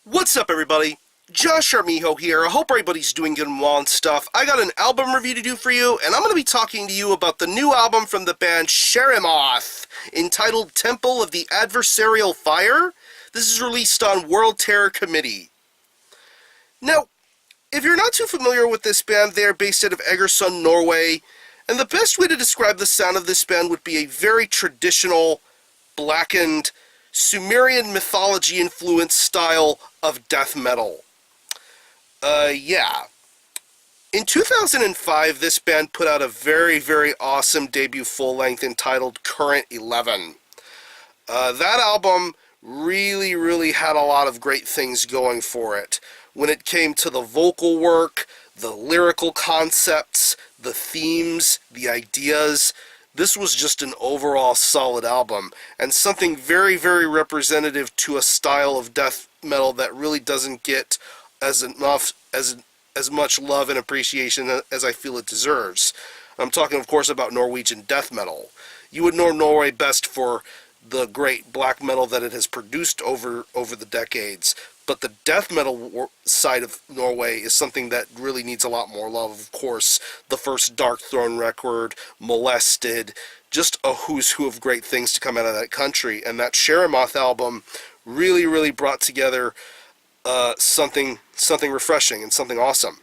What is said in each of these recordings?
What's up, everybody? Shaarimoth here. I hope everybody's doing good and well and stuff. I got an album review to do for you, and I'm going to be talking to you about the new album from the band Shaarimoth, entitled Temple of the Adversarial Fire. This is released on World Terror Committee. Now, if you're not too familiar with this band, they are based out of Egersund, Norway, and the best way to describe the sound of this band would be a very traditional, blackened, Sumerian mythology-influenced style of death metal. Yeah. In 2005, this band put out a very, very awesome debut full-length entitled Current 11. That album really, really had a lot of great things going for it. When it came to the vocal work, the lyrical concepts, the themes, the ideas, this was just an overall solid album, and something very, very representative to a style of death metal that really doesn't get as much love and appreciation as I feel it deserves. I'm talking, of course, about Norwegian death metal. You would know Norway best for the great black metal that it has produced over the decades, but the death metal side of Norway is something that really needs a lot more love. Of course, the first Dark Throne record, Molested, just a who's who of great things to come out of that country. And that Shaarimoth album really, really brought together something refreshing and something awesome.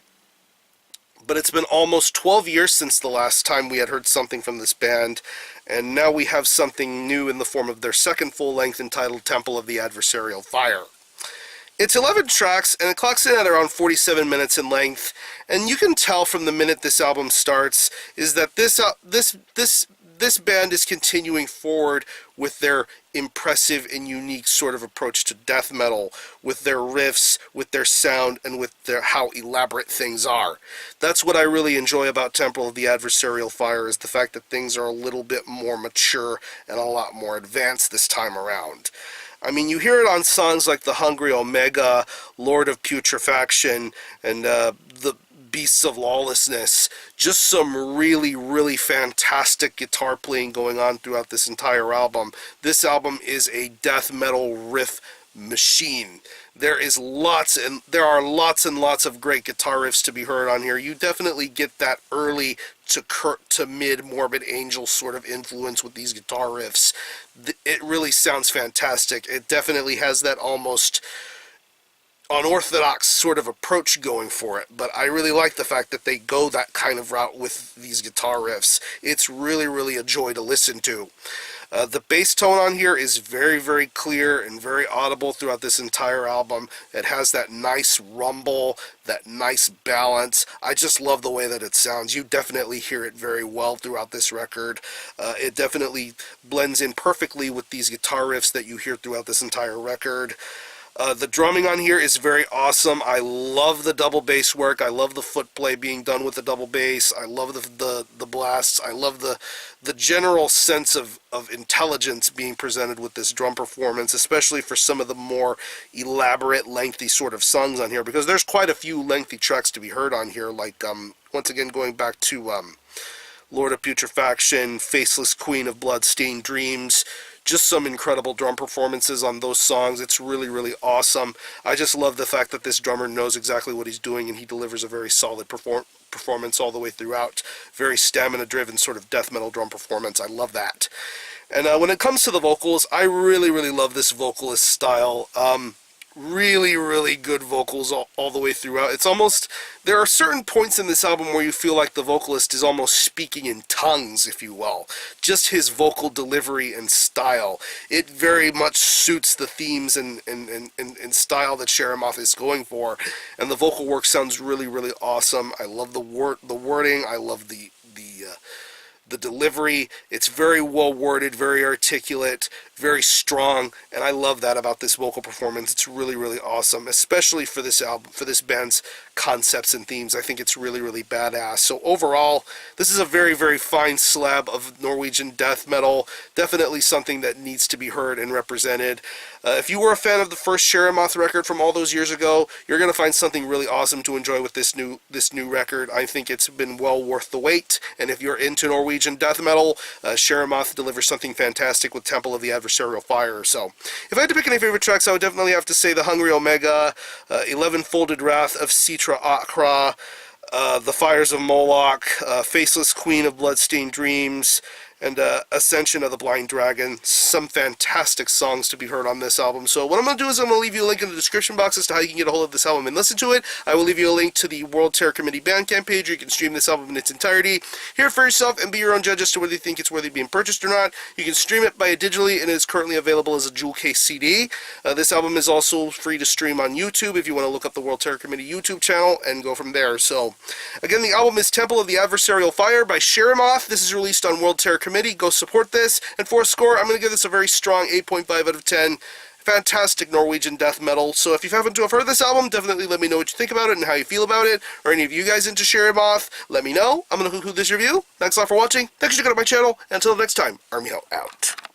But it's been almost 12 years since the last time we had heard something from this band, and now we have something new in the form of their second full-length entitled Temple of the Adversarial Fire. It's 11 tracks, and it clocks in at around 47 minutes in length, and you can tell from the minute this album starts is that this band is continuing forward with their impressive and unique sort of approach to death metal, with their riffs, with their sound, and with how elaborate things are. That's what I really enjoy about Temple of the Adversarial Fire, is the fact that things are a little bit more mature and a lot more advanced this time around. I mean, you hear it on songs like The Hungry Omega, Lord of Putrefaction, and the Beasts of Lawlessness. Just some really, really fantastic guitar playing going on throughout this entire album. This album is a death metal riff machine. There are lots and lots of great guitar riffs to be heard on here. You definitely get that early to mid Morbid Angel sort of influence with these guitar riffs. It really sounds fantastic. It definitely has that almost unorthodox sort of approach going for it, but I really like the fact that they go that kind of route with these guitar riffs. It's really, really a joy to listen to. The bass tone on here is very, very clear and very audible throughout this entire album. It has that nice rumble, that nice balance. I just love the way that it sounds. You definitely hear it very well throughout this record. It definitely blends in perfectly with these guitar riffs that you hear throughout this entire record. The drumming on here is very awesome. I love the double bass work. I love the foot play being done with the double bass. I love the blasts. I love the general sense of intelligence being presented with this drum performance, especially for some of the more elaborate, lengthy sort of songs on here, because there's quite a few lengthy tracks to be heard on here, like, once again, going back to Lord of Putrefaction, Faceless Queen of Bloodstained Dreams. Just some incredible drum performances on those songs. It's really, really awesome. I just love the fact that this drummer knows exactly what he's doing, and he delivers a very solid performance all the way throughout. Very stamina-driven sort of death metal drum performance. I love that. And when it comes to the vocals, I really, really love this vocalist style. Really, really good vocals all the way throughout. It's almost, there are certain points in this album where you feel like the vocalist is almost speaking in tongues, if you will. Just his vocal delivery and style. It very much suits the themes and style that Sharamoth is going for. And the vocal work sounds really, really awesome. I love the wording. I love the delivery. It's very well worded, very articulate, very strong, and I love that about this vocal performance. It's really, really awesome, especially for this album, for this band's concepts and themes. I think it's really, really badass. So overall, this is a very, very fine slab of Norwegian death metal. Definitely something that needs to be heard and represented. If you were a fan of the first Shaarimoth record from all those years ago, you're going to find something really awesome to enjoy with this new record. I think it's been well worth the wait, and if you're into Norwegian Norwegian death metal. Shaarimoth delivers something fantastic with Temple of the Adversarial Fire. So, if I had to pick any favorite tracks, I would definitely have to say the Hungry Omega, 11-Folded Wrath of Citra Akra, The Fires of Moloch, Faceless Queen of Bloodstained Dreams, and Ascension of the Blind Dragon. Some fantastic songs to be heard on this album. So what I'm going to do is I'm going to leave you a link in the description box as to how you can get a hold of this album and listen to it. I will leave you a link to the World Terror Committee Bandcamp page where you can stream this album in its entirety. Hear it for yourself and be your own judge as to whether you think it's worthy of being purchased or not. You can stream it by digitally, and it is currently available as a jewel case CD. This album is also free to stream on YouTube if you want to look up the World Terror Committee YouTube channel and go from there. So, again, the album is Temple of the Adversarial Fire by Shaarimoth. This is released on World Terror Committee. Go support this. And for a score, I'm going to give this a very strong 8.5 out of 10. Fantastic Norwegian death metal. So if you happen to have heard this album, definitely let me know what you think about it and how you feel about it. Or any of you guys into Shaarimoth, let me know. I'm going to conclude this review. Thanks a lot for watching. Thanks for checking out my channel. And until next time, Armiho out.